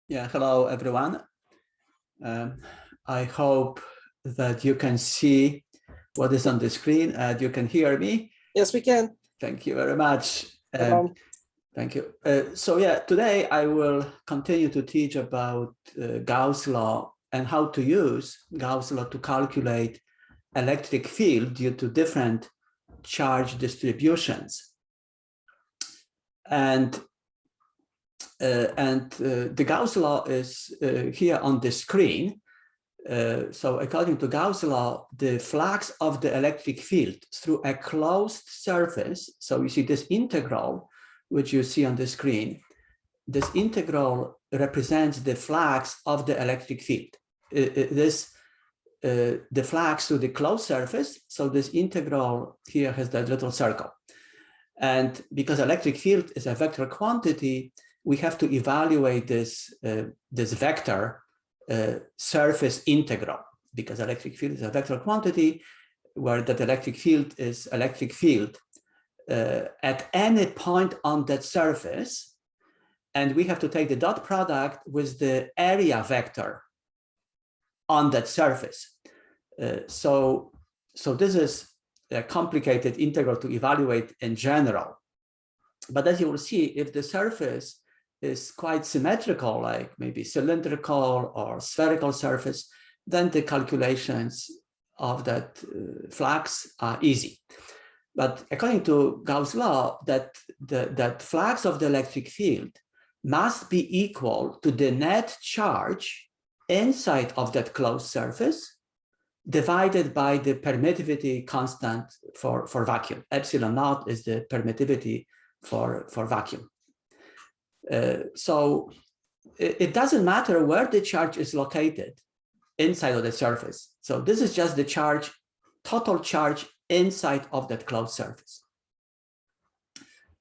Yeah, hello everyone. I hope that you can see what is on the screen and you can hear me. Yes, we can. Thank you very much. Thank you. So yeah, today I will continue to teach about Gauss law and how to use Gauss law to calculate electric field due to different charge distributions. And the Gauss law is here on the screen. So according to Gauss law, the flux of the electric field through a closed surface, so you see this integral, which you see on the screen, this integral represents the flux of the electric field. The flux through the closed surface, so this integral here has that little circle. And because electric field is a vector quantity, we have to evaluate this vector surface integral, because electric field is a vector quantity where that electric field is electric field at any point on that surface. And we have to take the dot product with the area vector on that surface. So this is a complicated integral to evaluate in general. But as you will see, if the surface is quite symmetrical, like maybe cylindrical or spherical surface, then the calculations of that flux are easy. But according to Gauss' law, that flux of the electric field must be equal to the net charge inside of that closed surface divided by the permittivity constant for vacuum. Epsilon naught is the permittivity for vacuum. So it doesn't matter where the charge is located inside of the surface. So this is just the charge, total charge inside of that closed surface.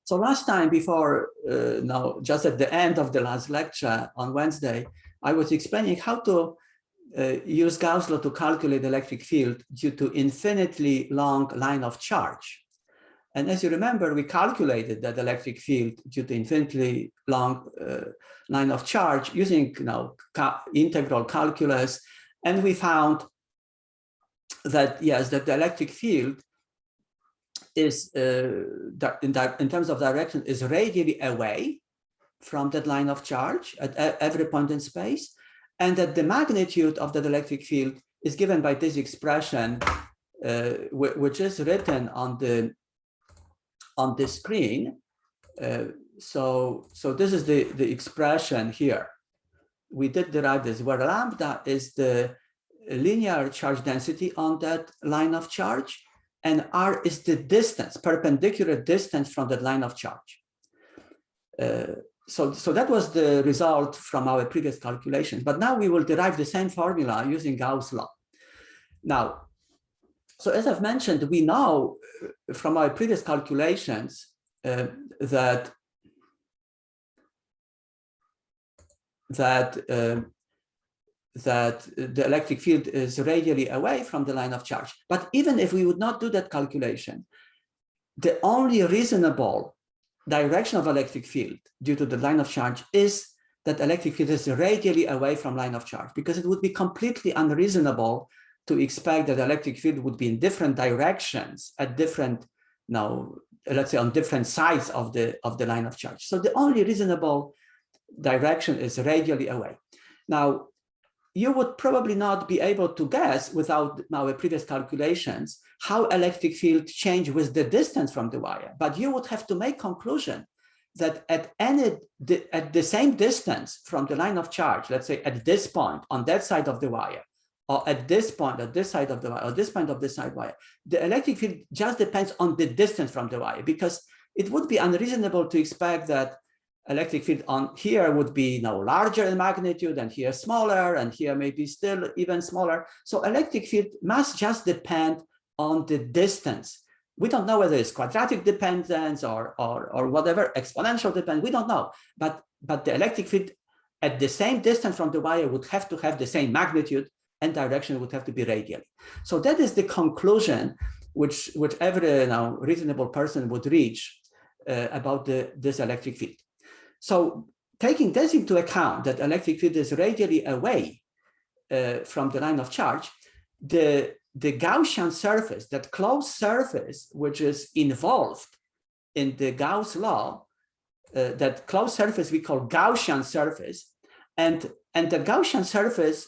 So last time before, just at the end of the last lecture on Wednesday, I was explaining how to use Gauss law to calculate the electric field due to infinitely long line of charge. And as you remember, we calculated that electric field due to infinitely long line of charge using integral calculus, and we found that yes, that the electric field is in terms of direction is radially away from that line of charge at every point in space, and that the magnitude of that electric field is given by this expression, which is written on the screen. So this is the expression here. We did derive this, where lambda is the linear charge density on that line of charge, and r is the distance, perpendicular distance from that line of charge. So that was the result from our previous calculations. But now we will derive the same formula using Gauss' law. Now, so as I've mentioned, we know from our previous calculations that the electric field is radially away from the line of charge. But even if we would not do that calculation, the only reasonable direction of electric field due to the line of charge is that electric field is radially away from line of charge, because it would be completely unreasonable to expect that the electric field would be in different directions at different, let's say on different sides of the line of charge. So the only reasonable direction is radially away. Now, you would probably not be able to guess without our previous calculations how electric field change with the distance from the wire, but you would have to make conclusion that at the same distance from the line of charge, let's say at this point on that side of the wire, or at this point at this side of the wire, or this point of this side wire, the electric field just depends on the distance from the wire, because it would be unreasonable to expect that electric field on here would be larger in magnitude, and here smaller, and here maybe still even smaller. So electric field must just depend on the distance. We don't know whether it's quadratic dependence or whatever, exponential dependence, we don't know. But the electric field at the same distance from the wire would have to have the same magnitude, and direction would have to be radially. So that is the conclusion which every reasonable person would reach about this electric field. So taking this into account, that electric field is radially away from the line of charge, the Gaussian surface, that closed surface, which is involved in the Gauss law, that closed surface we call Gaussian surface, and the Gaussian surface,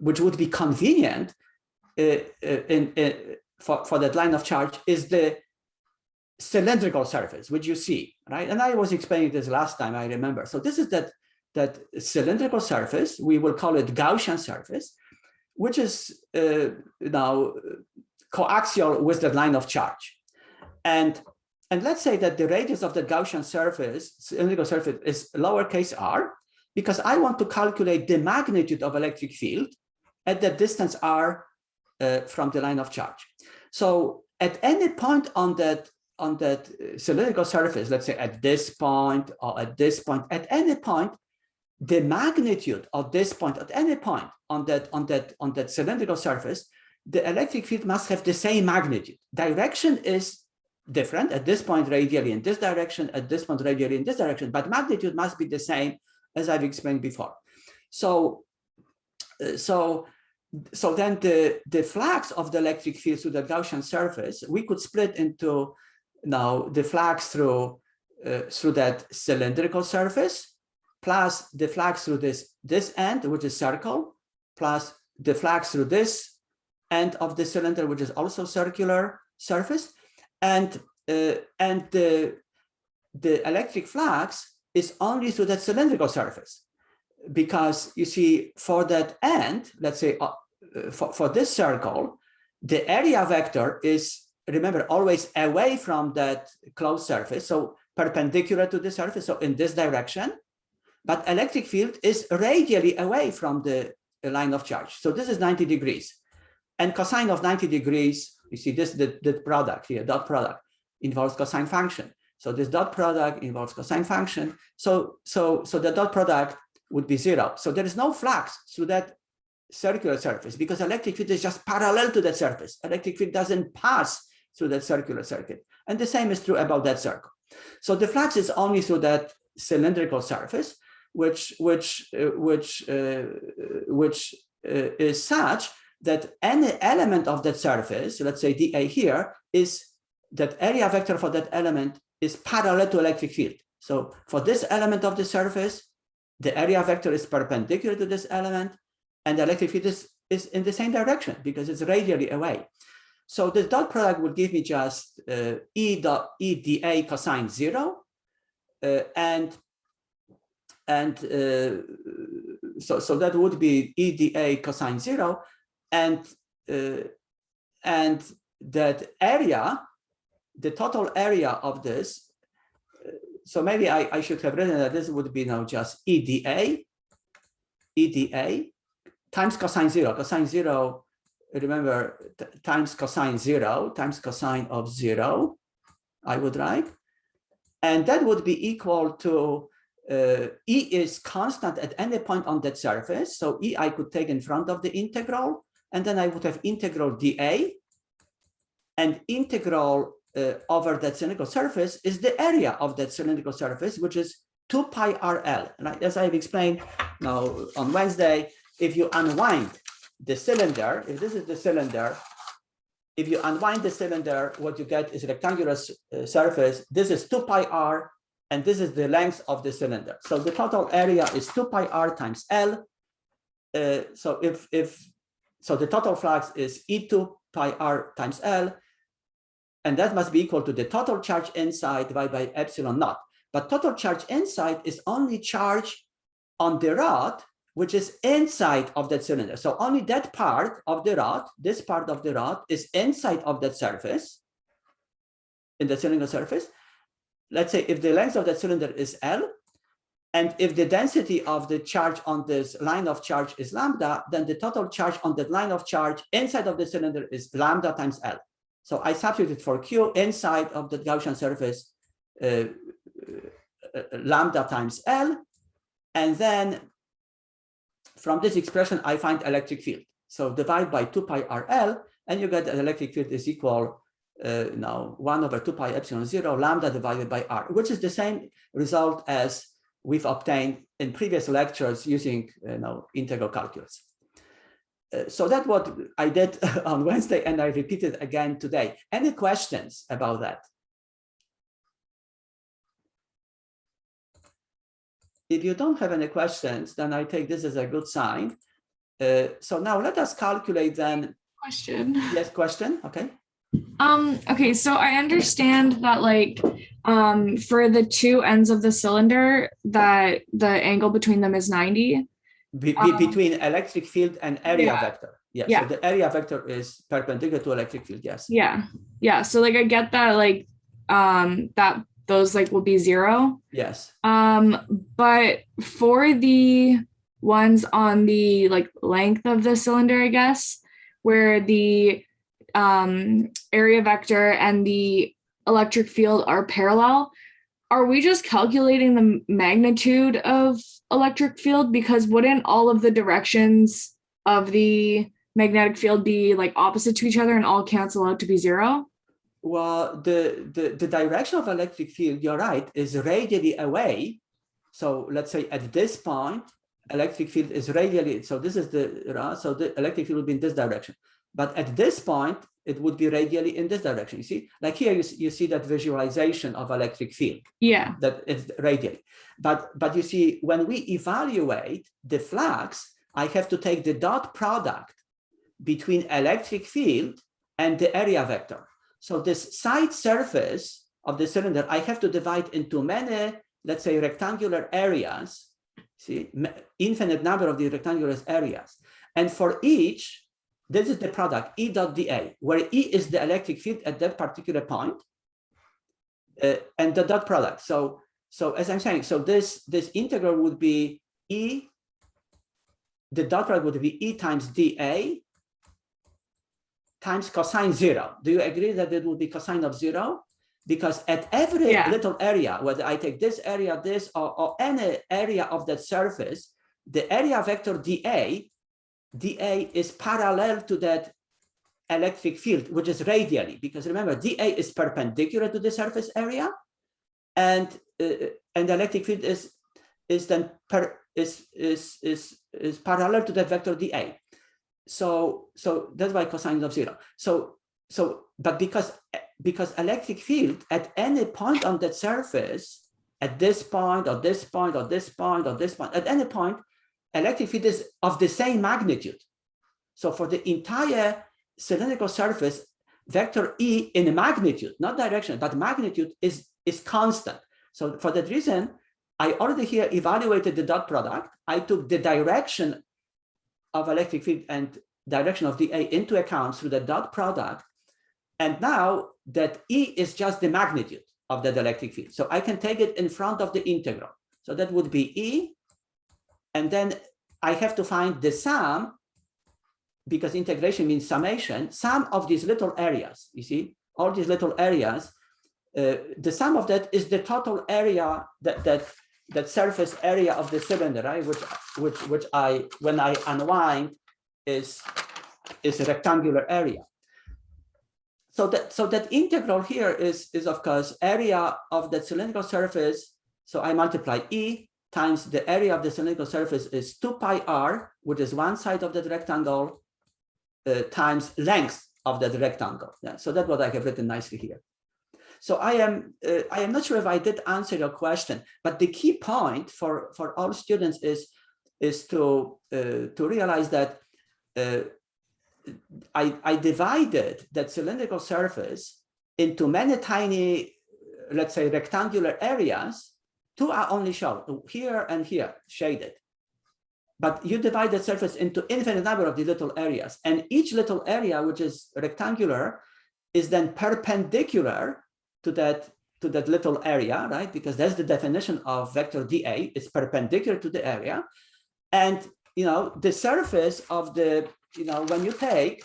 which would be convenient for that line of charge, is the cylindrical surface, which you see, right? And I was explaining this last time, I remember. So this is that cylindrical surface, we will call it Gaussian surface, which is now coaxial with the line of charge. And let's say that the radius of the Gaussian surface, cylindrical surface, is lowercase r, because I want to calculate the magnitude of electric field at the distance r from the line of charge. So at any point on that cylindrical surface, let's say at this point or at this point, at any point, the magnitude of this point at any point on that cylindrical surface, the electric field must have the same magnitude. Direction is different, at this point radially in this direction, at this point radially in this direction, but magnitude must be the same, as I've explained before. So then the flux of the electric field through the Gaussian surface, we could split into now the flux through that cylindrical surface, plus the flux through this end, which is circle, plus the flux through this end of the cylinder, which is also circular surface, and the electric flux is only through that cylindrical surface, because you see, for that end, let's say for this circle, the area vector is, remember, always away from that closed surface, so perpendicular to the surface, so in this direction, but electric field is radially away from the line of charge. So this is 90 degrees. And cosine of 90 degrees, you see this, the product here, dot product, involves cosine function. So this dot product involves cosine function. So the dot product would be 0. So there is no flux through that circular surface, because electric field is just parallel to that surface. Electric field doesn't pass through that circular circuit. And the same is true about that circle. So the flux is only through that cylindrical surface, which is such that any element of that surface, let's say dA here, is that area vector for that element is parallel to electric field. So for this element of the surface, the area vector is perpendicular to this element, and the electric field is in the same direction because it's radially away. So this dot product would give me just E dA cosine 0, so that would be E dA cosine 0, and that area, the total area of this, so maybe I should have written that this would be now just E dA times cosine 0. Cosine 0, remember, times cosine 0 times cosine of 0, I would write. And that would be equal to E is constant at any point on that surface. So E I could take in front of the integral, and then I would have integral dA, and integral over that cylindrical surface is the area of that cylindrical surface, which is 2 pi RL. Right? As I've explained now on Wednesday, if you unwind the cylinder, if this is the cylinder, if you unwind the cylinder, what you get is a rectangular surface. This is 2 pi R, and this is the length of the cylinder. So the total area is 2 pi R times L. So the total flux is E2 pi R times L, and that must be equal to the total charge inside divided by epsilon naught. But total charge inside is only charge on the rod, which is inside of that cylinder. So only that part of the rod, this part of the rod, is inside of that surface, in the cylindrical surface. Let's say if the length of that cylinder is L, and if the density of the charge on this line of charge is lambda, then the total charge on that line of charge inside of the cylinder is lambda times L. So I substitute for Q inside of the Gaussian surface, lambda times L, and then from this expression, I find electric field. So divide by 2 pi RL, and you get that electric field is equal now 1 over 2 pi epsilon 0 lambda divided by r, which is the same result as we've obtained in previous lectures using integral calculus. So that's what I did on Wednesday, and I repeated again today. Any questions about that? If you don't have any questions, then I take this as a good sign. So now let us calculate then. Question. Yes, question. Okay. Okay, so I understand that for the two ends of the cylinder that the angle between them is 90. Between electric field and area vector. Yes. Yeah. So the area vector is perpendicular to electric field. Yes. Yeah. So I get that that those will be 0. Yes. But for the ones on the length of the cylinder, I guess, where the area vector and the electric field are parallel, are we just calculating the magnitude of electric field? Because wouldn't all of the directions of the magnetic field be opposite to each other and all cancel out to be 0? Well, the direction of electric field, you're right, is radially away. So let's say at this point, electric field is radially, so this is so the electric field will be in this direction. But at this point, it would be radially in this direction. You see, here you see that visualization of electric field. Yeah. That it's radially. But you see, when we evaluate the flux, I have to take the dot product between electric field and the area vector. So this side surface of the cylinder, I have to divide into many, let's say, rectangular areas. See, infinite number of the rectangular areas. And for each, this is the product, E dot dA, where E is the electric field at that particular point, and the dot product. So as I'm saying, so this integral would be E, the dot product would be E times dA times cosine 0. Do you agree that it would be cosine of 0? Because at every little area, whether I take this area, this, or any area of that surface, the area vector dA is parallel to that electric field, which is radially, because remember, dA is perpendicular to the surface area, and the electric field is then parallel to that vector dA. So that's why cosine of 0. But because electric field at any point on that surface, at this point or this point or this point or this point, at any point, electric field is of the same magnitude. So for the entire cylindrical surface, vector E in magnitude, not direction, but magnitude is constant. So for that reason, I already here evaluated the dot product. I took the direction of electric field and direction of dA into account through the dot product. And now that E is just the magnitude of that electric field. So I can take it in front of the integral. So that would be E. And then I have to find the sum, because integration means summation, sum of these little areas. You see, all these little areas, the sum of that is the total area, that surface area of the cylinder, right? Which when I unwind is a rectangular area. So that integral here is of course area of the cylindrical surface. So I multiply E times the area of the cylindrical surface is 2 pi r, which is one side of that rectangle, times length of that rectangle. Yeah, so that's what I have written nicely here. So I am not sure if I did answer your question, but the key point for all students is to realize that I divided that cylindrical surface into many tiny, let's say, rectangular areas. Two are only shown, here and here, shaded. But you divide the surface into infinite number of the little areas, and each little area, which is rectangular, is then perpendicular to that little area, right? Because that's the definition of vector dA. It's perpendicular to the area, and the surface of the when you take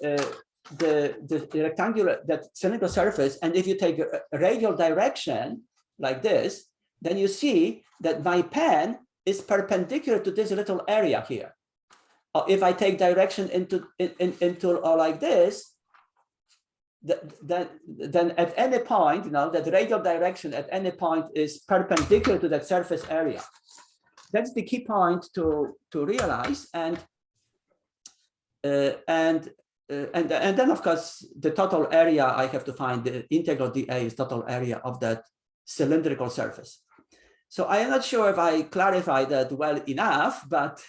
the rectangular, that cylindrical surface, and if you take a radial direction like this, then you see that my pen is perpendicular to this little area here. Or if I take direction into or like this, then at any point, that radial direction at any point is perpendicular to that surface area. That's the key point to realize, and then of course the total area I have to find, the integral dA is total area of that cylindrical surface. So I am not sure if I clarified that well enough, but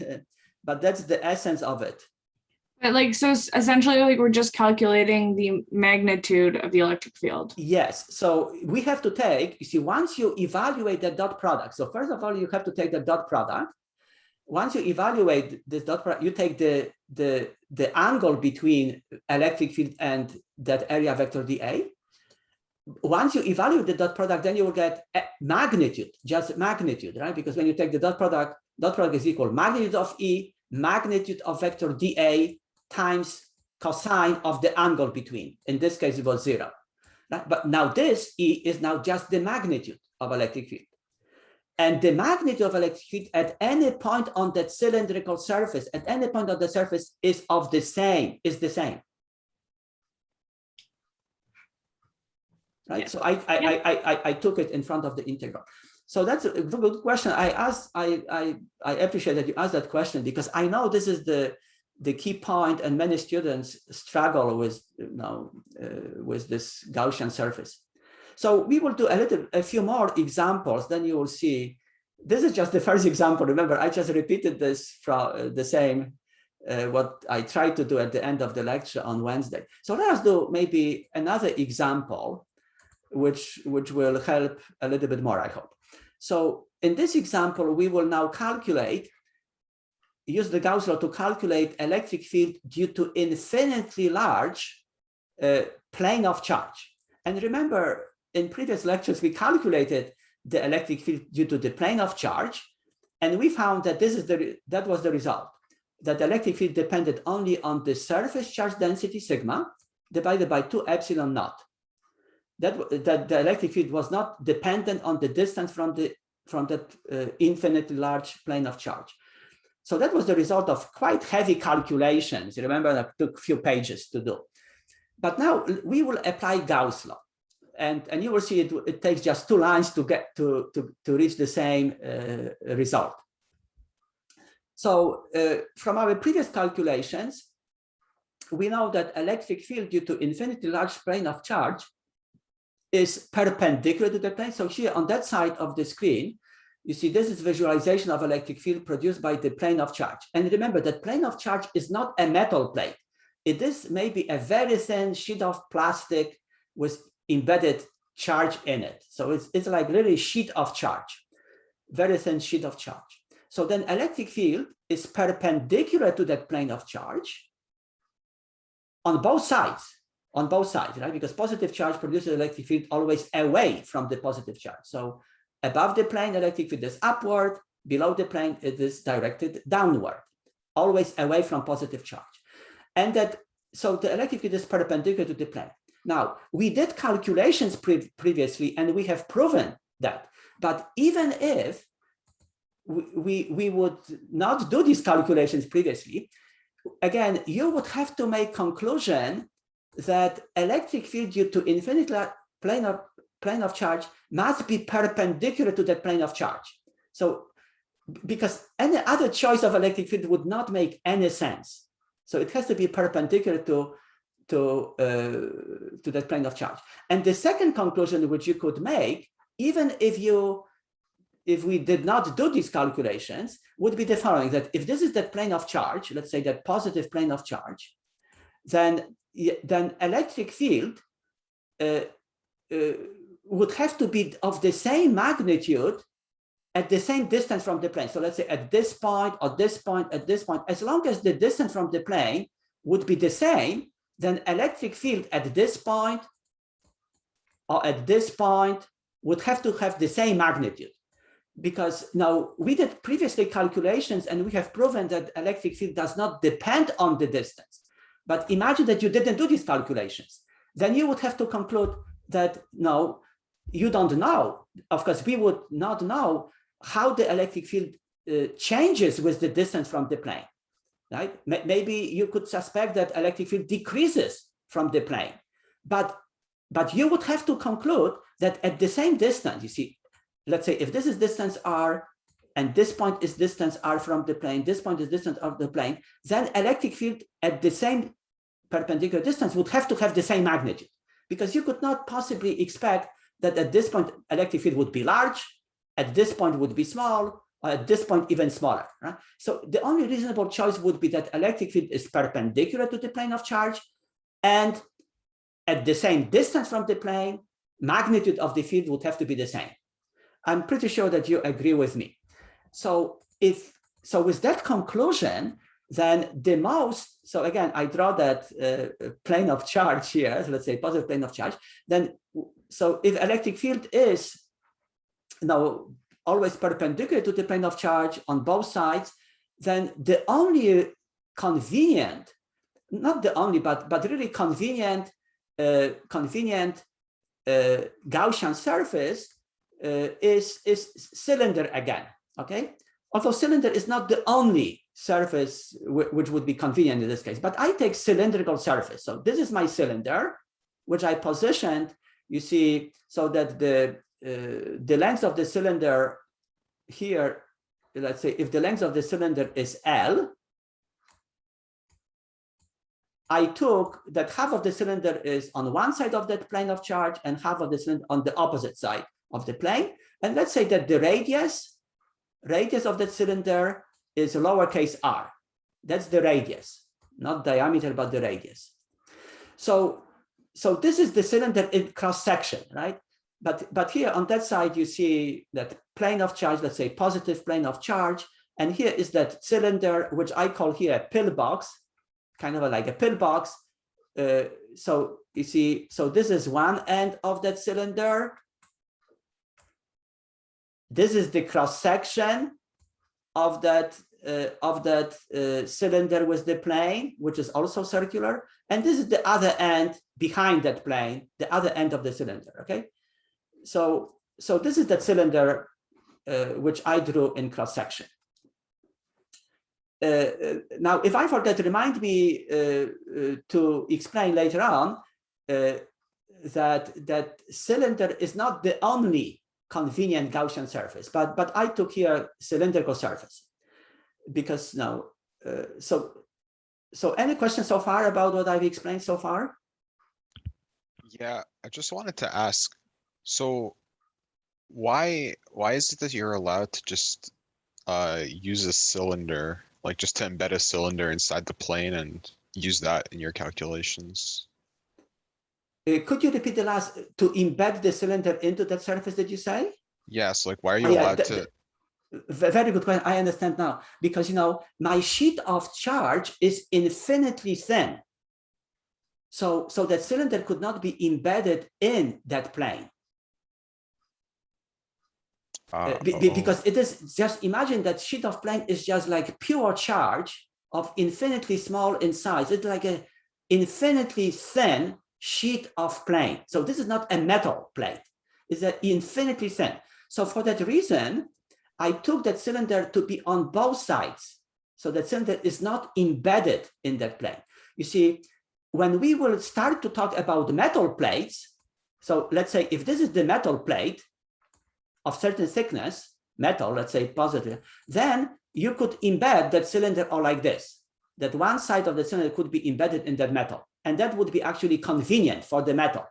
that's the essence of it. But so essentially, we're just calculating the magnitude of the electric field. Yes. So we have to take, you see, once you evaluate the dot product. So first of all, you have to take the dot product. Once you evaluate this dot product, you take the angle between electric field and that area vector dA. Once you evaluate the dot product, then you will get magnitude, just magnitude, right? Because when you take the dot product is equal magnitude of E, magnitude of vector dA times cosine of the angle between. In this case, it was 0. Right? But now this E is now just the magnitude of electric field. And the magnitude of electric field at any point on that cylindrical surface, at any point on the surface is the same. Right? Yeah. So I took it in front of the integral. So that's a good question. I appreciate that you asked that question, because I know this is the key point, and many students struggle with with this Gaussian surface. So we will do a few more examples, then you will see. This is just the first example. Remember, I just repeated this from the same what I tried to do at the end of the lecture on Wednesday. So let us do maybe another example, which will help a little bit more, I hope. So in this example, we will now use the Gauss law to calculate electric field due to infinitely large plane of charge. And remember, in previous lectures, we calculated the electric field due to the plane of charge, and we found that that was the result, that the electric field depended only on the surface charge density sigma divided by 2 epsilon naught. That the electric field was not dependent on the distance from that infinitely large plane of charge. So that was the result of quite heavy calculations. You remember that took a few pages to do. But now we will apply Gauss law. And you will see it takes just 2 lines to get to reach the same result. So from our previous calculations, we know that electric field due to infinitely large plane of charge is perpendicular to the plane. So here on that side of the screen, you see this is visualization of electric field produced by the plane of charge. And remember that plane of charge is not a metal plate. It is maybe a very thin sheet of plastic with embedded charge in it. So it's like really sheet of charge, very thin sheet of charge. So then electric field is perpendicular to that plane of charge on both sides, right? Because positive charge produces electric field always away from the positive charge. So above the plane, electric field is upward, below the plane, it is directed downward, always away from positive charge. And so the electric field is perpendicular to the plane. Now, we did calculations previously, and we have proven that. But even if we would not do these calculations previously, again, you would have to make conclusion that electric field due to infinite plane of charge must be perpendicular to that plane of charge. So, because any other choice of electric field would not make any sense. So it has to be perpendicular to that plane of charge. And the second conclusion which you could make, even if we did not do these calculations, would be the following: that if this is the plane of charge, let's say that positive plane of charge, then electric field would have to be of the same magnitude at the same distance from the plane. So let's say at this point, or this point, at this point, as long as the distance from the plane would be the same, then electric field at this point or at this point would have to have the same magnitude. Because now we did previously calculations and we have proven that electric field does not depend on the distance. But imagine that you didn't do these calculations. Then you would have to conclude that no, you don't know. Of course, we would not know how the electric field changes with the distance from the plane, right? Maybe you could suspect that electric field decreases from the plane. but you would have to conclude that at the same distance, you see, let's say if this is distance r, and this point is distance r from the plane, this point is distance of the plane, then electric field at the same perpendicular distance would have to have the same magnitude, because you could not possibly expect that at this point electric field would be large, at this point would be small, or at this point even smaller, right? So the only reasonable choice would be that electric field is perpendicular to the plane of charge, and at the same distance from the plane, magnitude of the field would have to be the same. I'm pretty sure that you agree with me. So with that conclusion, then the most, so again, I draw that plane of charge here, so let's say positive plane of charge, then, so if electric field is now always perpendicular to the plane of charge on both sides, then the only convenient, not the only, but really convenient Gaussian surface is cylinder again, okay? Although cylinder is not the only surface which would be convenient in this case, but I take cylindrical surface. So this is my cylinder, which I positioned, you see, so that the length of the cylinder here, let's say if the length of the cylinder is L, I took that half of the cylinder is on one side of that plane of charge and half of the cylinder on the opposite side of the plane. And let's say that the radius of that cylinder is lowercase r. That's the radius, not diameter, but the radius. So this is the cylinder in cross section, right? But here on that side, you see that plane of charge, let's say positive plane of charge. And here is that cylinder, which I call here a pillbox, kind of like a pillbox. So you see, so this is one end of that cylinder. This is the cross section of that cylinder with the plane, which is also circular. And this is the other end behind that plane, the other end of the cylinder, okay? So this is that cylinder which I drew in cross section. Now, if I forget, remind me to explain later on that cylinder is not the only convenient Gaussian surface, but I took here cylindrical surface because now, so any questions so far about what I've explained so far? Yeah, I just wanted to ask, so why is it that you're allowed to just use a cylinder, like just to embed a cylinder inside the plane and use that in your calculations? Could you repeat the last, to embed the cylinder into that surface, did you say? Yes, like why are you allowed to? Very good question. I understand now, because you know my sheet of charge is infinitely thin. So that cylinder could not be embedded in that plane. Because it is just, imagine that sheet of plane is just like pure charge of infinitely small in size. It's like a infinitely thin sheet of plane. So this is not a metal plate. It's an infinitely thin. So for that reason, I took that cylinder to be on both sides. So that cylinder is not embedded in that plane. You see, when we will start to talk about metal plates, so let's say if this is the metal plate of certain thickness, metal, let's say positive, then you could embed that cylinder or like this, that one side of the cylinder could be embedded in that metal. And that would be actually convenient for the metal.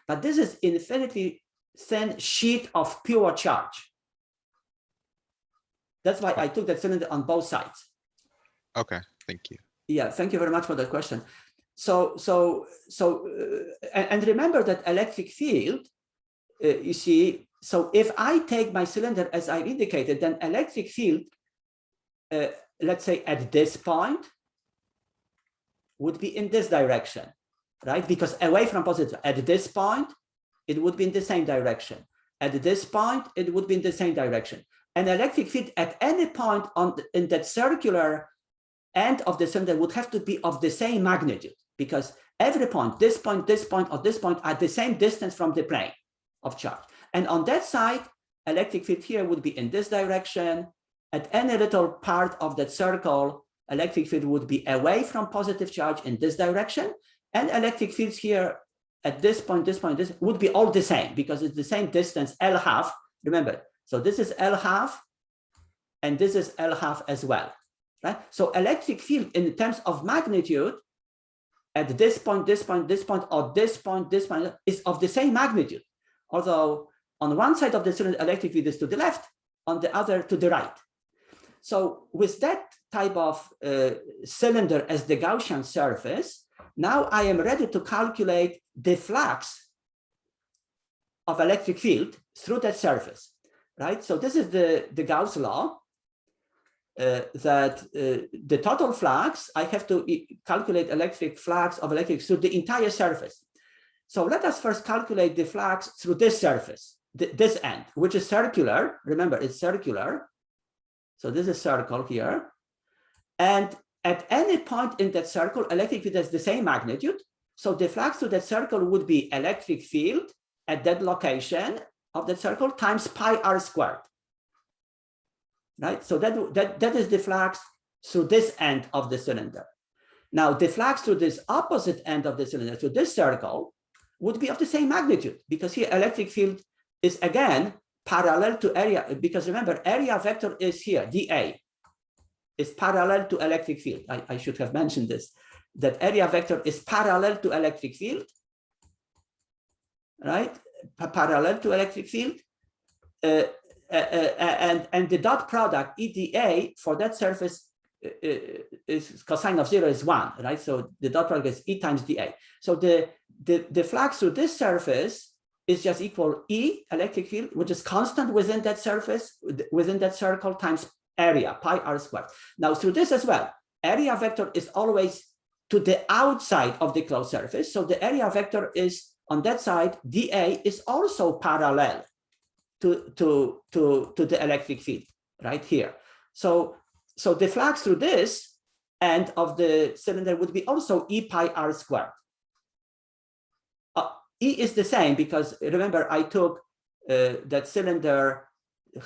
But this is infinitely thin sheet of pure charge. That's why I took that cylinder on both sides. Okay, thank you. Yeah, thank you very much for that question. And remember that electric field, you see, so if I take my cylinder as I indicated, then electric field, let's say at this point, would be in this direction, right? Because away from positive, at this point, it would be in the same direction. At this point, it would be in the same direction. And electric field at any point in that circular end of the cylinder would have to be of the same magnitude, because every point, this point, this point, or this point, are the same distance from the plane of charge. And on that side, electric field here would be in this direction. At any little part of that circle, electric field would be away from positive charge in this direction. And electric fields here at this point, this would be all the same because it's the same distance, L half. Remember, so this is L half, and this is L half as well, right? So electric field in terms of magnitude at this point, or this point is of the same magnitude. Although on one side of the cylinder, electric field is to the left, on the other to the right. So with that type of cylinder as the Gaussian surface, now I am ready to calculate the flux of electric field through that surface, right? So this is the Gauss law, that the total flux, I have to calculate electric flux of electric through the entire surface. So let us first calculate the flux through this surface, this end, which is circular. Remember, it's circular. So this is circle here. And at any point in that circle, electric field has the same magnitude. So the flux to that circle would be electric field at that location of that circle times pi r squared. Right? So that is the flux through this end of the cylinder. Now, the flux through this opposite end of the cylinder, through this circle, would be of the same magnitude, because here electric field is again parallel to area, because remember, area vector is here, dA, is parallel to electric field. I should have mentioned this, that area vector is parallel to electric field, right? Parallel to electric field. And the dot product EDA for that surface is cosine of 0 is 1, right? So the dot product is E times dA. So the flux through this surface is just equal E electric field, which is constant within that surface, within that circle, times area, pi r squared. Now through this as well, area vector is always to the outside of the closed surface. So the area vector is on that side, dA is also parallel to the electric field right here. So the flux through this end of the cylinder would be also E pi r squared. E is the same because remember I took that cylinder,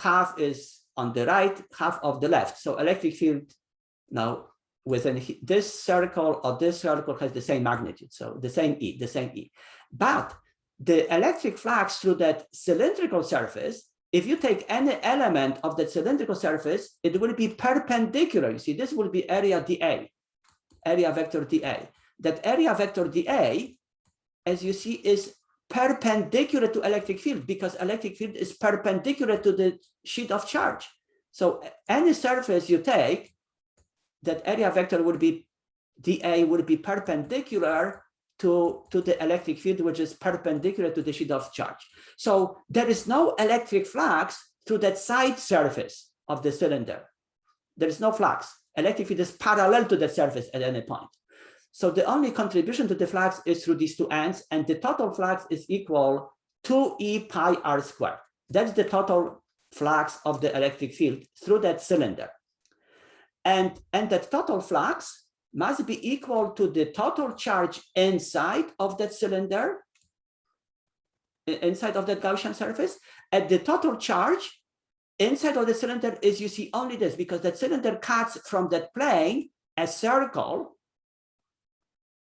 half is on the right, half of the left. So electric field now within this circle or this circle has the same magnitude. So the same E. But the electric flux through that cylindrical surface, if you take any element of that cylindrical surface, it will be perpendicular. You see, this will be area dA, area vector dA. That area vector dA, as you see, is perpendicular to electric field because electric field is perpendicular to the sheet of charge. So any surface you take, that area vector would be dA would be perpendicular to the electric field, which is perpendicular to the sheet of charge. So there is no electric flux through that side surface of the cylinder. There is no flux. Electric field is parallel to that surface at any point. So the only contribution to the flux is through these two ends, and the total flux is equal to E pi r squared. That's the total flux of the electric field through that cylinder. And that total flux must be equal to the total charge inside of that cylinder, inside of that Gaussian surface. And the total charge inside of the cylinder is, you see, only this, because that cylinder cuts from that plane a circle,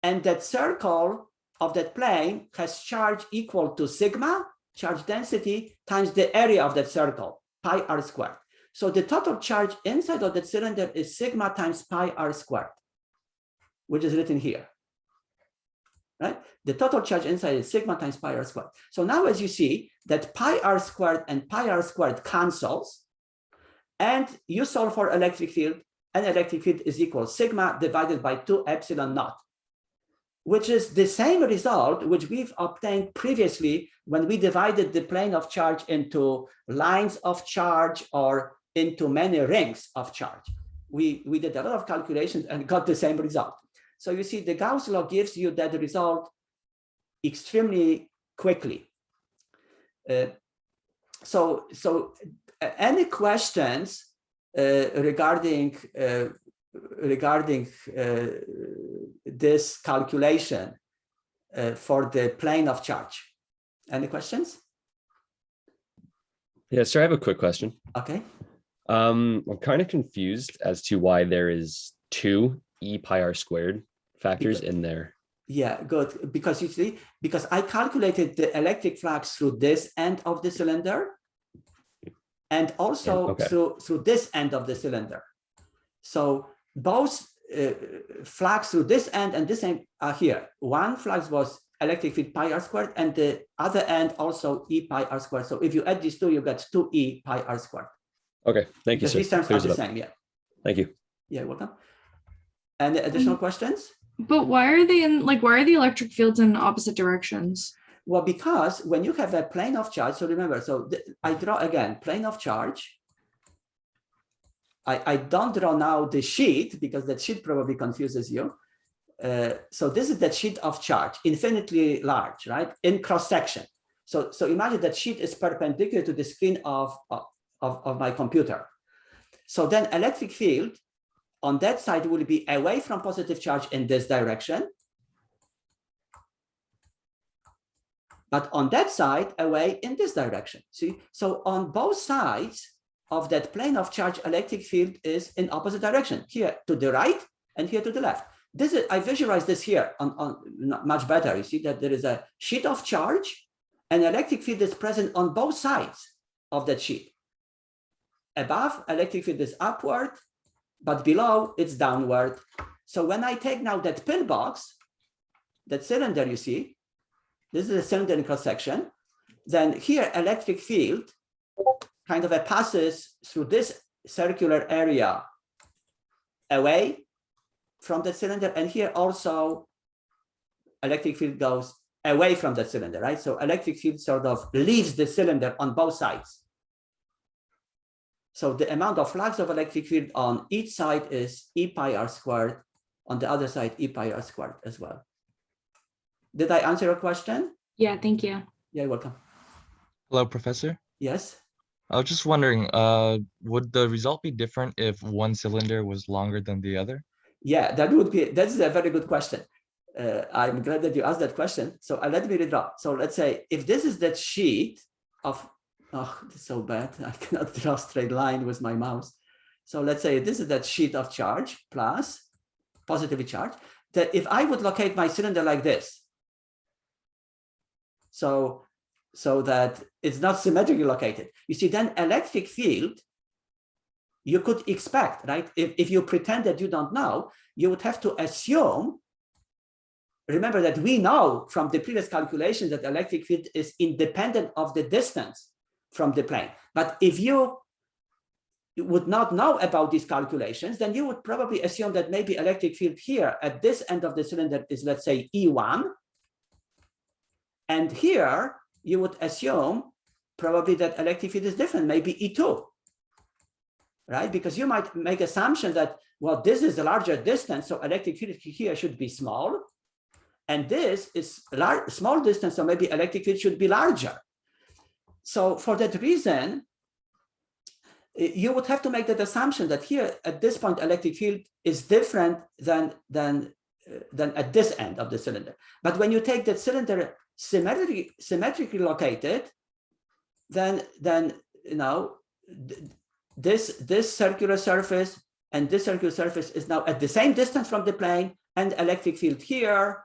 and that circle of that plane has charge equal to sigma, charge density, times the area of that circle, pi r squared. So the total charge inside of that cylinder is sigma times pi r squared, which is written here, right? The total charge inside is sigma times pi r squared. So now as you see that pi r squared and pi r squared cancels, and you solve for electric field, and electric field is equal sigma divided by 2 epsilon naught, which is the same result which we've obtained previously when we divided the plane of charge into lines of charge or into many rings of charge. We did a lot of calculations and got the same result. So you see, the Gauss law gives you that result extremely quickly. So any questions regarding this calculation for the plane of charge? Any questions? Yeah, sir, I have a quick question. Okay. I'm kind of confused as to why there is 2 E pi r squared factors in there. Yeah, good. Because you see, because I calculated the electric flux through this end of the cylinder and also Okay. through this end of the cylinder. So both flux through this end and this end are here. One flux was electric field pi r squared, and the other end also E pi r squared. So if you add these two, you get 2E pi r squared. Okay. Thank you, Because sir. these terms are Clears the it up. same. Yeah. Thank you. Yeah, welcome. Any additional questions? But why are they in, like, why are the electric fields in opposite directions? Well, because when you have a plane of charge, so remember, so I draw again, plane of charge. I don't draw now the sheet because that sheet probably confuses you. So this is the sheet of charge, infinitely large, right? In cross section. So imagine that sheet is perpendicular to the screen of my computer. So then electric field on that side will be away from positive charge in this direction. But on that side, away in this direction. See, so on both sides of that plane of charge, electric field is in opposite direction. Here to the right and here to the left. This is, I visualize this here on much better. You see that there is a sheet of charge and electric field is present on both sides of that sheet. Above, electric field is upward, but below it's downward. So when I take now that pillbox, that cylinder you see, this is a cylinder in cross section, then here electric field kind of passes through this circular area away from the cylinder, and here also electric field goes away from the cylinder, right? So electric field sort of leaves the cylinder on both sides. So the amount of flux of electric field on each side is E pi r squared, on the other side E pi r squared as well. Did I answer your question? Yeah, thank you. Yeah, you're welcome. Hello, Professor. Yes. I was just wondering, would the result be different if one cylinder was longer than the other? Yeah, that's a very good question. I'm glad that you asked that question. So let me redraw. So let's say if this is that sheet of, oh, this is so bad. I cannot draw a straight line with my mouse. So let's say this is that sheet of charge plus positively charged, that if I would locate my cylinder like this, so that it's not symmetrically located, you see, then electric field, you could expect, right? If you pretend that you don't know, you would have to assume, remember that we know from the previous calculation that electric field is independent of the distance from the plane. But if you would not know about these calculations, then you would probably assume that maybe electric field here at this end of the cylinder is, let's say, E1. And here you would assume probably that electric field is different, maybe E2, right? Because you might make assumption that, well, this is a larger distance, so electric field here should be small. And this is small distance, so maybe electric field should be larger. So for that reason, you would have to make that assumption that here at this point, electric field is different than at this end of the cylinder. But when you take that cylinder symmetrically located, then you know, this circular surface and this circular surface is now at the same distance from the plane, and electric field here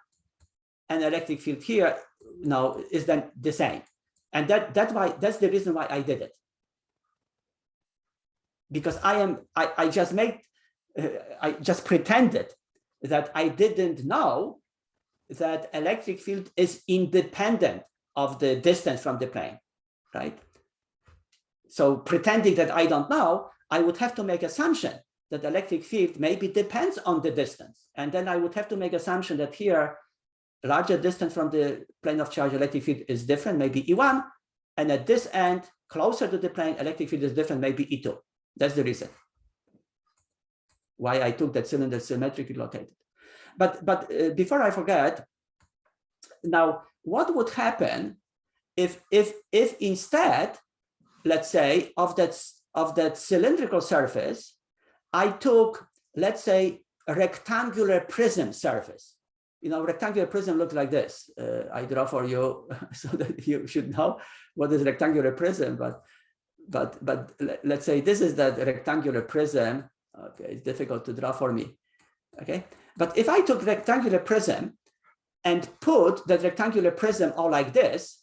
and electric field here now is then the same. And that's the reason why I did it. Because I just pretended that I didn't know that electric field is independent of the distance from the plane, right? So pretending that I don't know, I would have to make assumption that electric field maybe depends on the distance. And then I would have to make assumption that here, larger distance from the plane of charge, electric field is different, maybe E1. And at this end, closer to the plane, electric field is different, maybe E2. That's the reason why I took that cylinder symmetrically located. But before I forget, now what would happen if instead, let's say, of that cylindrical surface, I took, let's say, a rectangular prism surface. You know, rectangular prism looks like this. I draw for you so that you should know what is rectangular prism. But let's say this is that rectangular prism. Okay, it's difficult to draw for me. Okay, but if I took rectangular prism and put that rectangular prism all like this,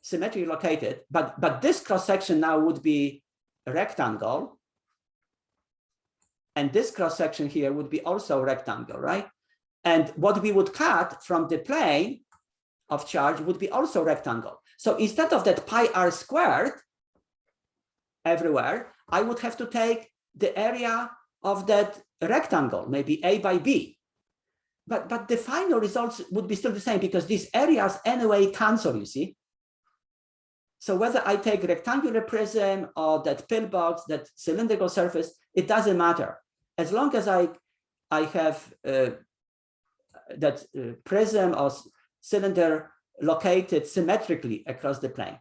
symmetrically located, but this cross section now would be a rectangle, and this cross section here would be also rectangle, right? And what we would cut from the plane of charge would be also rectangle. So instead of that pi r squared everywhere, I would have to take the area of that rectangle, maybe a by b. But the final results would be still the same because these areas anyway cancel, you see. So whether I take rectangular prism or that pillbox, that cylindrical surface, it doesn't matter. As long as I have that prism or cylinder located symmetrically across the plane.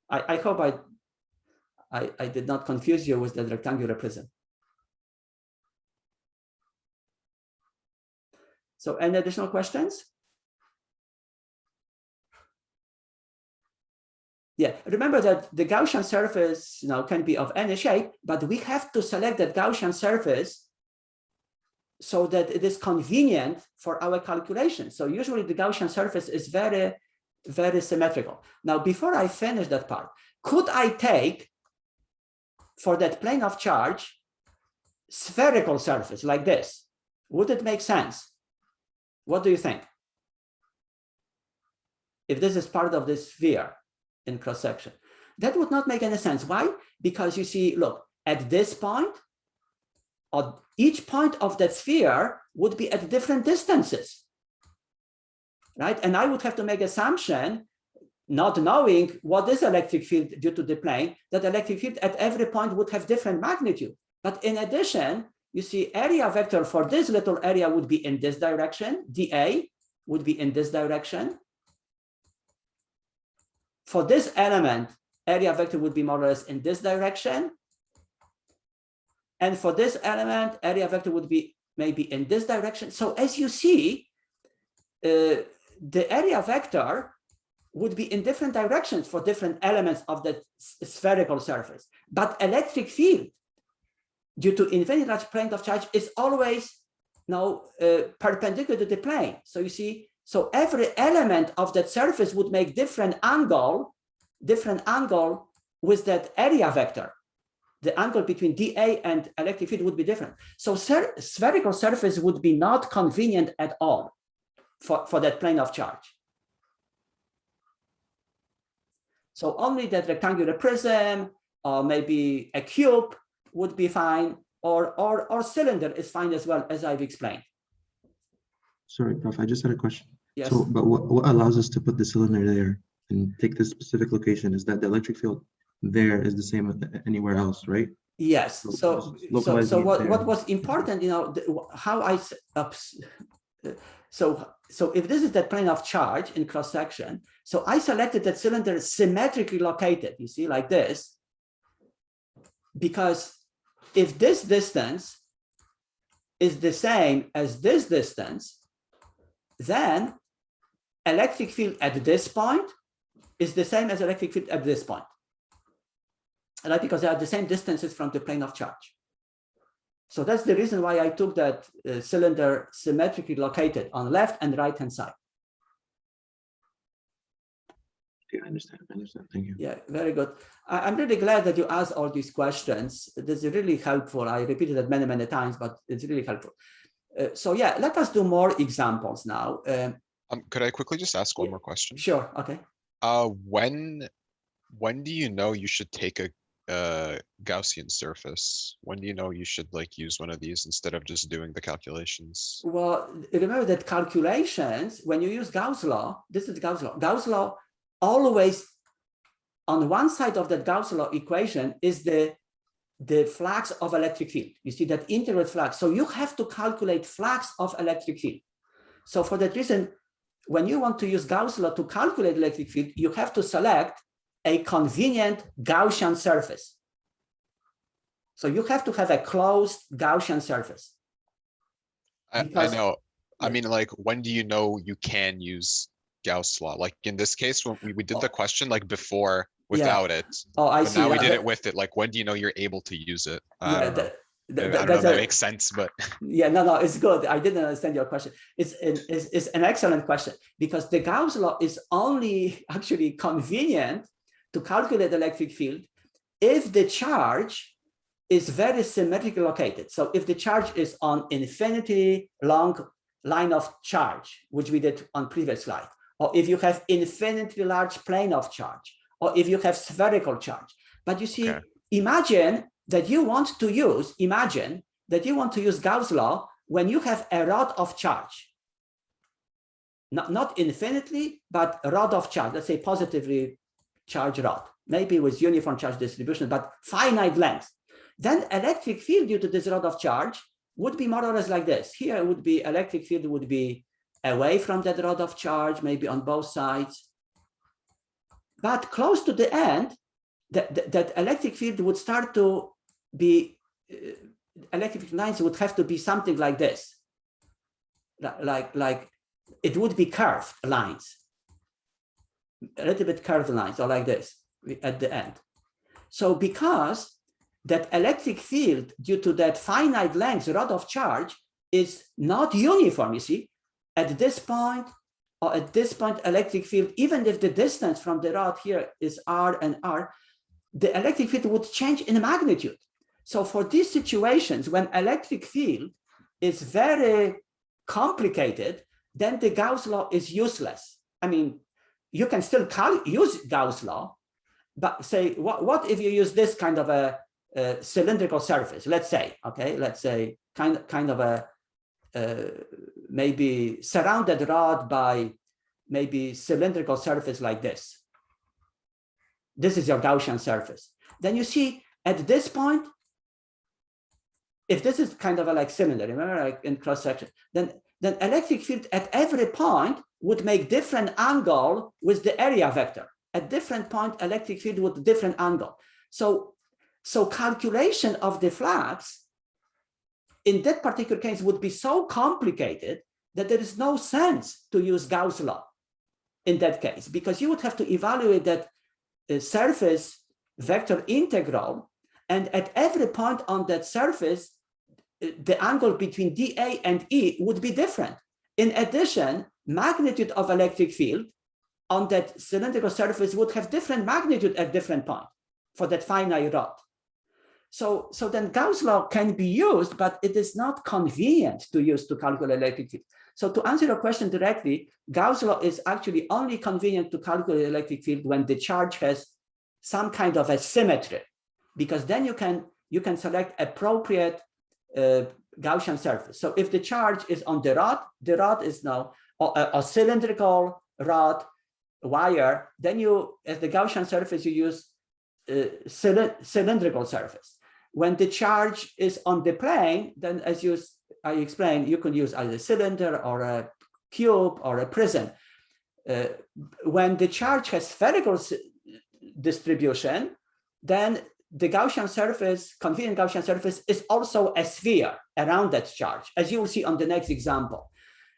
I hope I did not confuse you with that rectangular prism. So any additional questions? Yeah, remember that the Gaussian surface, can be of any shape, but we have to select that Gaussian surface so that it is convenient for our calculation. So usually the Gaussian surface is very, very symmetrical. Now, before I finish that part, could I take for that plane of charge spherical surface like this? Would it make sense? What do you think? If this is part of this sphere in cross section, that would not make any sense. Why? Because you see, look, at this point, or each point of that sphere would be at different distances, right? And I would have to make assumption, not knowing what is electric field due to the plane, that electric field at every point would have different magnitude. But in addition, you see area vector for this little area would be in this direction, dA would be in this direction. For this element, area vector would be more or less in this direction. And for this element, area vector would be maybe in this direction. So as you see, the area vector would be in different directions for different elements of the spherical surface. But electric field, due to infinitely large plane of charge, is always perpendicular to the plane. So you see, so every element of that surface would make different angle with that area vector. The angle between dA and electric field would be different. So spherical surface would be not convenient at all for that plane of charge. So only that rectangular prism or maybe a cube would be fine, or cylinder is fine as well, as I've explained. Sorry, Prof, I just had a question. Yes. So, but what allows us to put the cylinder there and take this specific location is that the electric field there is the same anywhere else, right? Yes. So what was important, how I so if this is that plane of charge in cross section, so I selected that cylinder symmetrically located, you see, like this, because if this distance is the same as this distance, then electric field at this point is the same as electric field at this point, right? Because they are the same distances from the plane of charge. So that's the reason why I took that cylinder symmetrically located on left and right hand side. Okay, I understand. Thank you. Yeah, very good. I'm really glad that you asked all these questions. This is really helpful. I repeated that many, many times, but it's really helpful. So yeah, let us do more examples now. Could I quickly just ask one more question? Sure. Okay. When do you know you should take a Gaussian surface? When do you know you should use one of these instead of just doing the calculations? Well, remember that calculations, when you use Gauss law, this is Gauss law. Gauss law always on one side of that Gauss law equation is the flux of electric field. You see that integral flux. So you have to calculate flux of electric field. So for that reason, when you want to use Gauss law to calculate electric field, you have to select a convenient Gaussian surface. So you have to have a closed Gaussian surface. I know. I mean, when do you know you can use Gauss law? Like in this case, when we did the question before without it. Oh, I but see. now we did it with it. When do you know you're able to use it? I don't know. I don't know if that makes sense, but yeah, no, it's good. I didn't understand your question. It's an excellent question, because the Gauss law is only actually convenient to calculate the electric field if the charge is very symmetrically located. So if the charge is on infinity long line of charge, which we did on previous slide, or if you have infinitely large plane of charge, or if you have spherical charge. But you see, imagine that you want to use Gauss law when you have a rod of charge. Not infinitely, but a rod of charge, let's say positively charged rod, maybe with uniform charge distribution, but finite length. Then electric field due to this rod of charge would be more or less like this. Here would be electric field would be away from that rod of charge, maybe on both sides. But close to the end, that electric field would start to be, electric lines would have to be something like this. Like it would be curved lines, a little bit curved lines, or like this at the end. So because that electric field due to that finite length rod of charge is not uniform, you see, at this point or at this point electric field, even if the distance from the rod here is r and r, the electric field would change in magnitude. So for these situations, when electric field is very complicated, then the Gauss law is useless. I mean, you can still use Gauss law, but say, what if you use this kind of a cylindrical surface? Let's say, okay, let's say kind of a maybe surrounded rod by maybe cylindrical surface like this. This is your Gaussian surface. Then you see at this point, if this is kind of a like cylinder, remember, like in cross section, then electric field at every point would make different angle with the area vector. At different point, electric field with different angle. So calculation of the flux in that particular case would be so complicated that there is no sense to use Gauss law in that case, because you would have to evaluate that surface vector integral, and at every point on that surface, the angle between dA and E would be different. In addition, magnitude of electric field on that cylindrical surface would have different magnitude at different point for that finite rod. So then Gauss law can be used, but it is not convenient to use to calculate electric field. So to answer your question directly, Gauss law is actually only convenient to calculate electric field when the charge has some kind of a symmetry, because then you can select appropriate Gaussian surface. So if the charge is on the rod is now a cylindrical rod wire, then you, as the Gaussian surface, you use cylindrical surface. When the charge is on the plane, then as I explained, you can use either a cylinder or a cube or a prism. When the charge has spherical distribution, then the Gaussian surface, convenient Gaussian surface, is also a sphere around that charge, as you will see on the next example.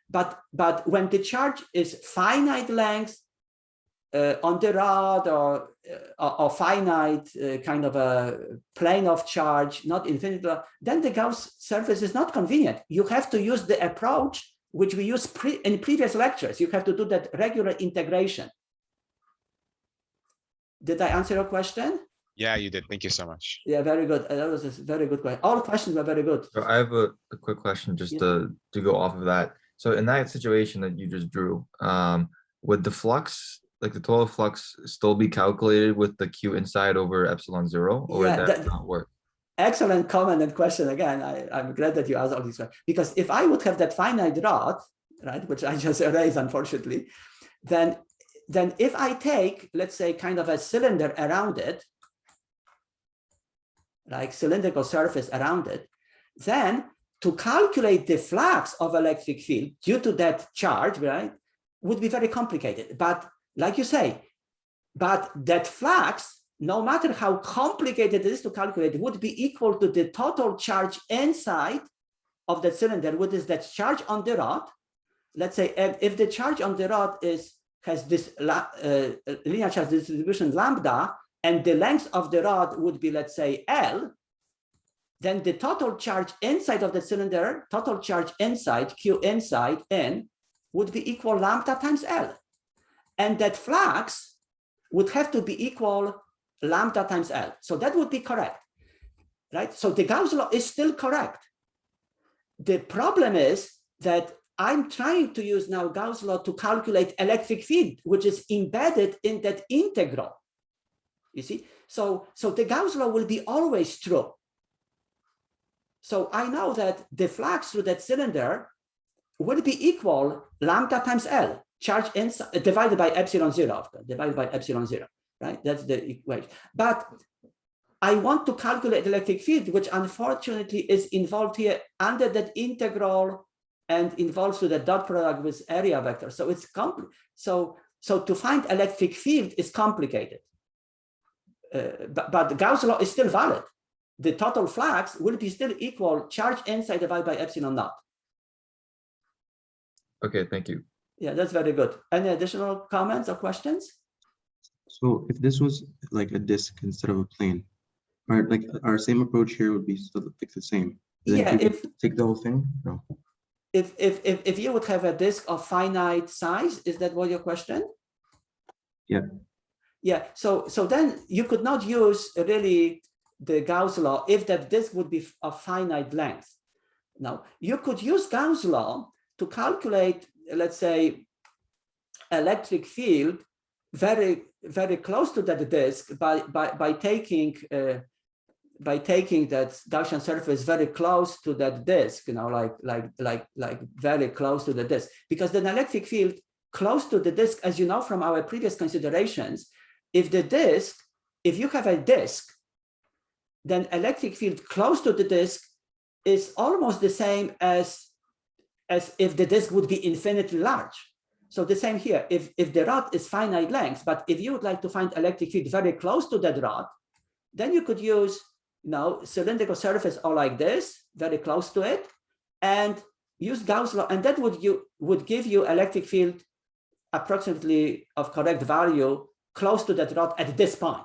But when the charge is finite length on the rod or finite kind of a plane of charge, not infinite, then the Gauss surface is not convenient. You have to use the approach which we used in previous lectures. You have to do that regular integration. Did I answer your question? Yeah, you did. Thank you so much. Yeah, very good. That was a very good question. All questions were very good. So I have a quick question just to go off of that. So in that situation that you just drew, would the flux, like the total flux, still be calculated with the Q inside over epsilon 0, or would that not work? Excellent comment and question again. I'm glad that you asked all these questions, because if I would have that finite rod, right, which I just erased unfortunately, then if I take, let's say, kind of a cylinder around it, like cylindrical surface around it, then to calculate the flux of electric field due to that charge, right, would be very complicated. But like you say, but that flux, no matter how complicated it is to calculate, would be equal to the total charge inside of the cylinder, which is that charge on the rod. Let's say if the charge on the rod has this linear charge distribution lambda, and the length of the rod would be, let's say, L, then the total charge inside of the cylinder, total charge inside, Q inside N, would be equal lambda times L. And that flux would have to be equal lambda times L. So that would be correct, right? So the Gauss law is still correct. The problem is that I'm trying to use now Gauss law to calculate electric field, which is embedded in that integral. You see, so the Gauss law will be always true. So I know that the flux through that cylinder will be equal lambda times L, charge inside divided by epsilon zero, divided by epsilon zero, right? That's the equation. But I want to calculate electric field, which unfortunately is involved here under that integral and involves to the dot product with area vector. So it's so to find electric field is complicated. But the Gauss law is still valid. The total flux will be still equal charge inside divided by epsilon naught. Okay, thank you. Yeah, that's very good. Any additional comments or questions? So if this was like a disk instead of a plane, like our same approach here would be still like the same. Then Yeah, you if could take the whole thing. No. if you would have a disk of finite size, is that what your question? Yeah. Yeah. So then you could not use really the Gauss law if that disk would be of finite length. Now you could use Gauss law to calculate, let's say, electric field very close to that disk by taking that Gaussian surface very close to that disk, you know, like very close to the disk, because the electric field close to the disk, as you know from our previous considerations, if you have a disk, then electric field close to the disk is almost the same as if the disk would be infinitely large. So the same here, if the rod is finite length, but if you would like to find electric field very close to that rod, then you could use, you know, cylindrical surface or like this, very close to it, and use Gauss law, and that would give you electric field approximately of correct value close to that rod at this point,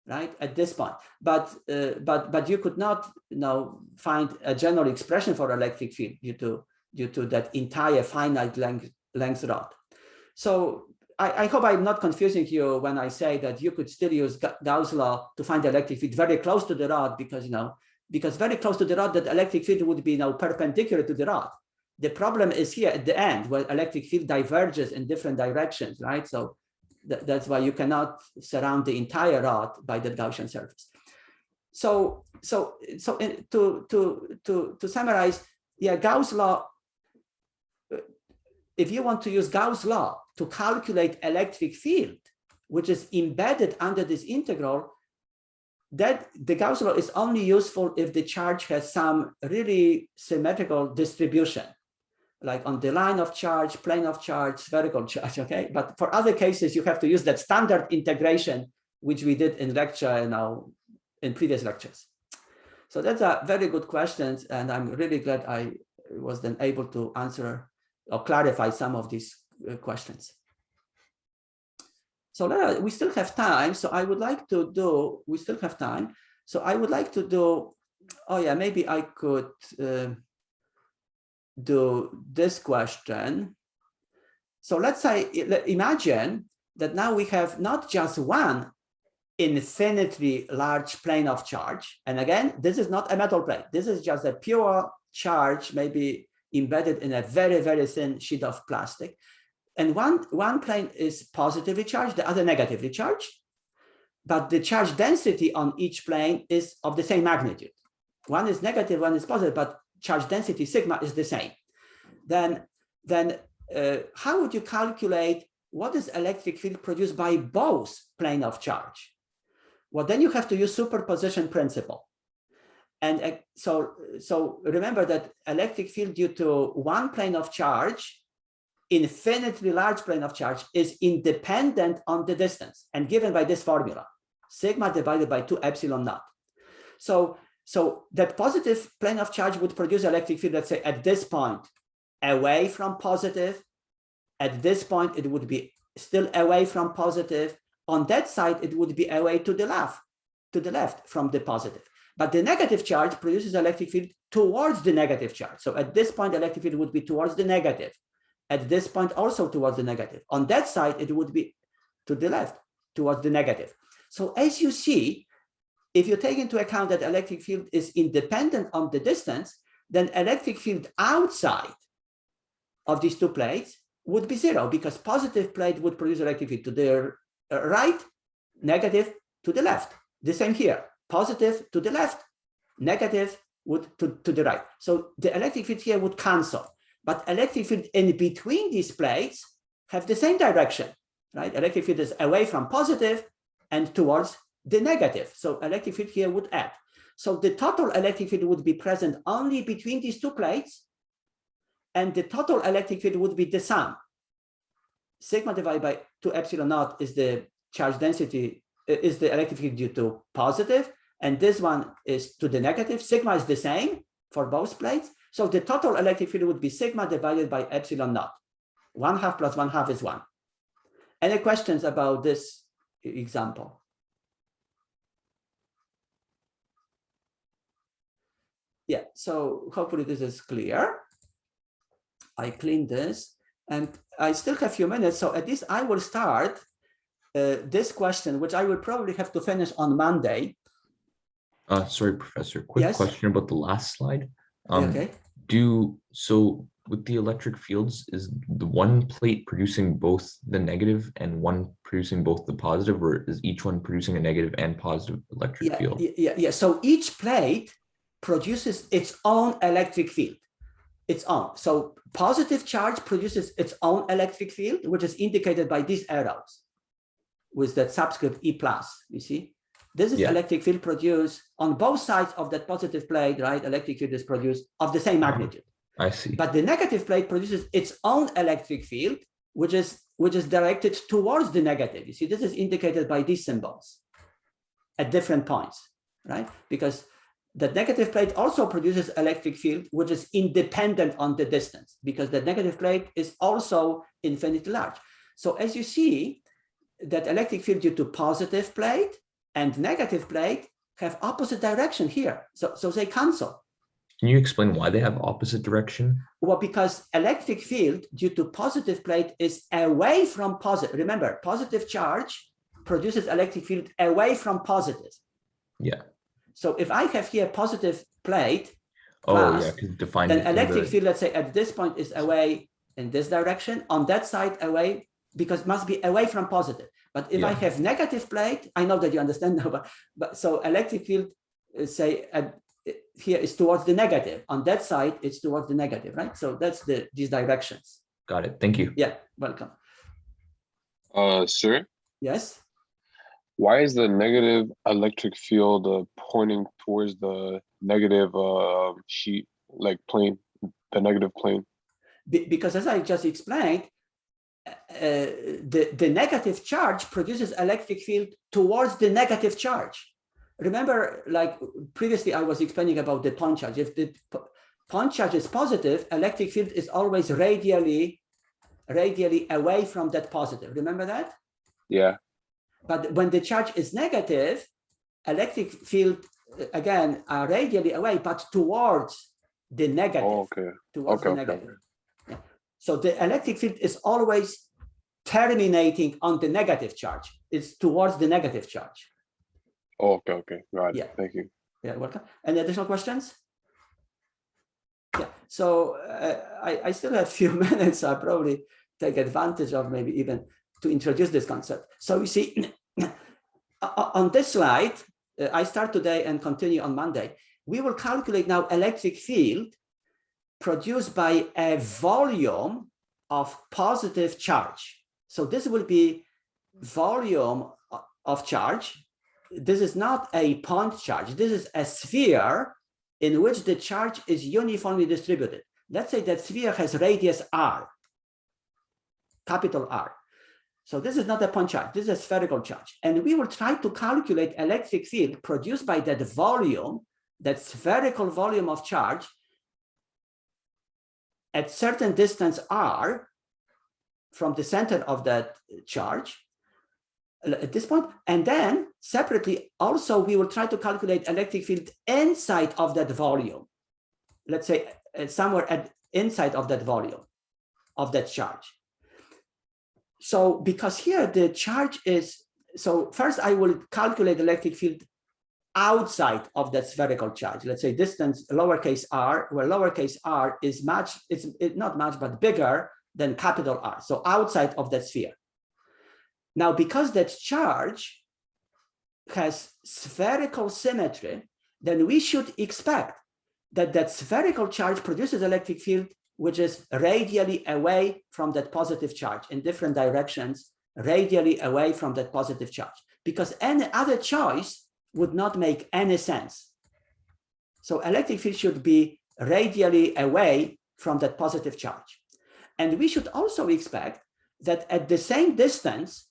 right? At this point, but you could not, you know, find a general expression for electric field due to that entire finite length rod. So I hope I'm not confusing you when I say that you could still use Gauss law to find the electric field very close to the rod, because, you know, because very close to the rod, that electric field would be now perpendicular to the rod. The problem is here at the end, where electric field diverges in different directions, right? So that's why you cannot surround the entire rod by the Gaussian surface. So to summarize, yeah, Gauss law. If you want to use Gauss law to calculate electric field, which is embedded under this integral, that the Gauss law is only useful if the charge has some really symmetrical distribution, like on the line of charge, plane of charge, spherical charge, okay? But for other cases, you have to use that standard integration, which we did in lecture, you know, in previous lectures. So that's a very good question, and I'm really glad I was then able to answer or clarify some of these questions. So we still have time. So I would like to do, we still have time. So I would like to do, oh yeah, maybe I could do this question. So let's say, imagine that now we have not just one infinitely large plane of charge. And again, this is not a metal plate. This is just a pure charge, maybe embedded in a very, very thin sheet of plastic. And one plane is positively charged, the other negatively charged. But the charge density on each plane is of the same magnitude. One is negative, one is positive, but charge density sigma is the same. Then how would you calculate what is electric field produced by both plane of charge? Well, then you have to use superposition principle. And so remember that electric field due to one plane of charge, infinitely large plane of charge, is independent on the distance and given by this formula, sigma divided by 2 epsilon naught. So that positive plane of charge would produce electric field, let's say at this point, away from positive. At this point, it would be still away from positive. On that side, it would be away to the left from the positive. But the negative charge produces electric field towards the negative charge. So at this point, electric field would be towards the negative. At this point, also towards the negative. On that side, it would be to the left, towards the negative. So as you see, if you take into account that electric field is independent on the distance, then electric field outside of these two plates would be zero, because positive plate would produce electric field to the right, negative to the left. The same here, positive to the left, negative would to the right. So the electric field here would cancel, but electric field in between these plates have the same direction, right? Electric field is away from positive and towards the negative. So electric field here would add. So the total electric field would be present only between these two plates, and the total electric field would be the sum. Sigma divided by 2 epsilon naught is the charge density, is the electric field due to positive, and this one is to the negative. Sigma is the same for both plates. So the total electric field would be sigma divided by epsilon naught. 1/2 plus 1/2 is 1. Any questions about this example? Yeah, so hopefully this is clear. I cleaned this and I still have a few minutes. So at least I will start this question, which I will probably have to finish on Monday. Sorry, Professor, quick Yes? question about the last slide. Okay. So with the electric fields, is the one plate producing both the negative and one producing both the positive, or is each one producing a negative and positive electric field? Yeah. So each plate produces its own electric field, its own. So positive charge produces its own electric field, which is indicated by these arrows with that subscript E+, you see? This is electric field produced on both sides of that positive plate, right? Electric field is produced of the same magnitude. I see. But the negative plate produces its own electric field, which is directed towards the negative. You see, this is indicated by these symbols at different points, right? Because the negative plate also produces electric field, which is independent on the distance, because the negative plate is also infinitely large. So as you see, that electric field due to positive plate and negative plate have opposite direction here. So they cancel. Can you explain why they have opposite direction? Well, because electric field due to positive plate is away from positive. Remember, positive charge produces electric field away from positive. Yeah. So if I have here positive plate, defined then electric field, let's say at this point is away in this direction, on that side away, because it must be away from positive. But if I have negative plate, I know that you understand now, but so electric field, say here is towards the negative. On that side, it's towards the negative, right? So that's these directions. Got it. Thank you. Yeah, welcome. Sir? Yes? Why is the negative electric field pointing towards the negative sheet, like plane, the negative plane? Because as I just explained, the negative charge produces electric field towards the negative charge. Remember, like previously I was explaining about the point charge. If the point charge is positive, electric field is always radially away from that positive. Remember that? Yeah. But when the charge is negative, electric field, again, are radially away, but towards the negative. Oh, okay. Towards the negative. Okay. Yeah. So the electric field is always terminating on the negative charge. It's towards the negative charge. Oh, okay. Got it. Yeah. Thank you. Yeah, welcome. Any additional questions? Yeah, so I still have a few minutes. I'll probably take advantage of maybe even to introduce this concept. So you see, on this slide, I start today and continue on Monday. We will calculate now electric field produced by a volume of positive charge. So this will be volume of charge. This is not a point charge. This is a sphere in which the charge is uniformly distributed. Let's say that sphere has radius r, capital R. So this is not a point charge. This is a spherical charge. And we will try to calculate electric field produced by that volume, that spherical volume of charge at certain distance r from the center of that charge, at this point, and then separately also we will try to calculate electric field inside of that volume. Let's say somewhere inside of that volume of that charge. So because here the charge is, so first I will calculate electric field outside of that spherical charge. Let's say distance lowercase r, where lowercase r is it's not much but bigger than capital R, so outside of that sphere. Now, because that charge has spherical symmetry, then we should expect that that spherical charge produces electric field which is radially away from that positive charge in different directions, radially away from that positive charge, because any other choice would not make any sense. So electric field should be radially away from that positive charge. And we should also expect that at the same distance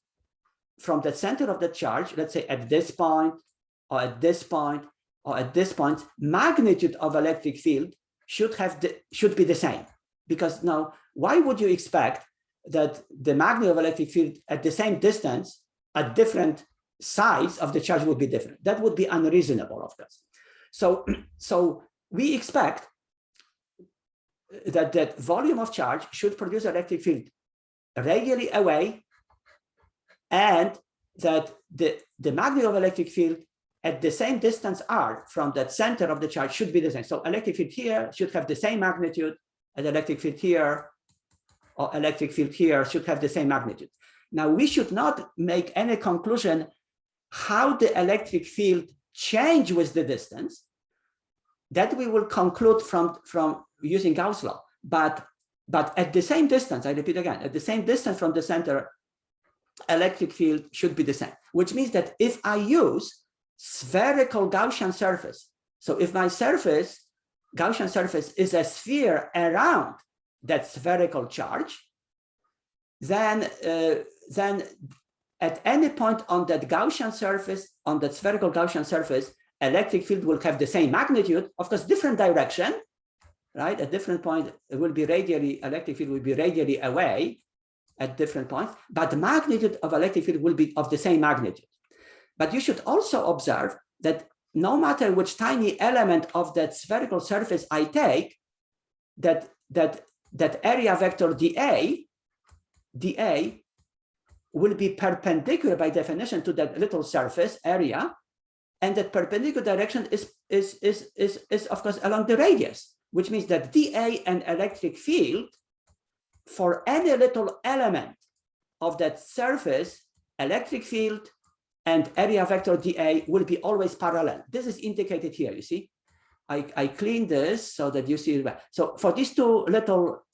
from the center of the charge, let's say at this point, or at this point, or at this point, magnitude of electric field should be the same. Because now, why would you expect that the magnitude of electric field at the same distance at different sides of the charge would be different? That would be unreasonable, of course. So we expect that that volume of charge should produce electric field radially away, and that the magnitude of electric field at the same distance r from that center of the charge should be the same. So electric field here should have the same magnitude as electric field here, or electric field here should have the same magnitude. Now, we should not make any conclusion how the electric field change with the distance. That we will conclude from using Gauss law. But at the same distance, I repeat again, at the same distance from the center, electric field should be the same, which means that if I use spherical Gaussian surface, so if my surface, Gaussian surface, is a sphere around that spherical charge, then at any point on that Gaussian surface, on that spherical Gaussian surface, electric field will have the same magnitude, of course, different direction, right? At different point, it will be radially, electric field will be radially away at different points, but the magnitude of electric field will be of the same magnitude. But you should also observe that no matter which tiny element of that spherical surface I take, that area vector dA will be perpendicular by definition to that little surface area, and that perpendicular direction is of course along the radius, which means that dA and electric field for any little element of that surface, electric field and area vector dA will be always parallel. This is indicated here, you see. I clean this so that you see it well. So for these two little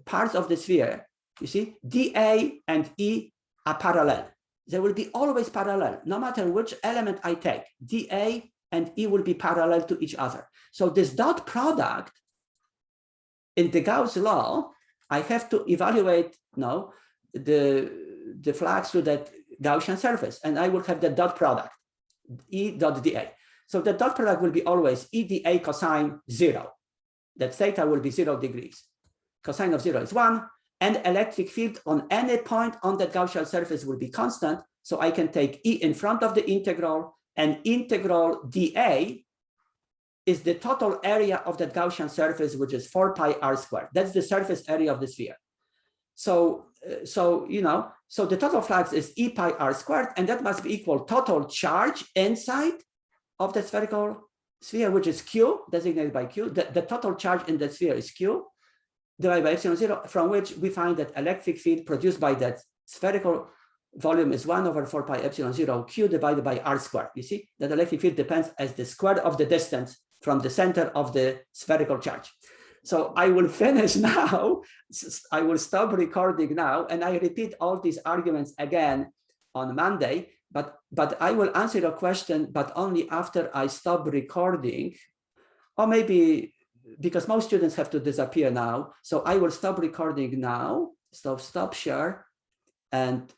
parts of the sphere, you see, dA and E are parallel. They will be always parallel, no matter which element I take. dA and E will be parallel to each other. So this dot product in the Gauss law, I have to evaluate now the flux to that Gaussian surface, and I will have the dot product, E dot dA. So the dot product will be always E dA cosine 0. That theta will be 0 degrees. Cosine of 0 is 1. And electric field on any point on that Gaussian surface will be constant. So I can take E in front of the integral, and integral dA is the total area of that Gaussian surface, which is 4 pi r squared. That's the surface area of the sphere. So the total flux is E pi r squared, and that must be equal total charge inside of the spherical sphere, which is Q, designated by Q. The total charge in the sphere is Q, divided by epsilon 0, from which we find that electric field produced by that spherical volume is 1 over 4 pi epsilon 0 Q divided by r squared. You see that electric field depends as the square of the distance from the center of the spherical charge. So I will finish now. I will stop recording now, and I repeat all these arguments again on Monday, but I will answer your question, but only after I stop recording, or maybe because most students have to disappear now. So I will stop recording now, stop share, and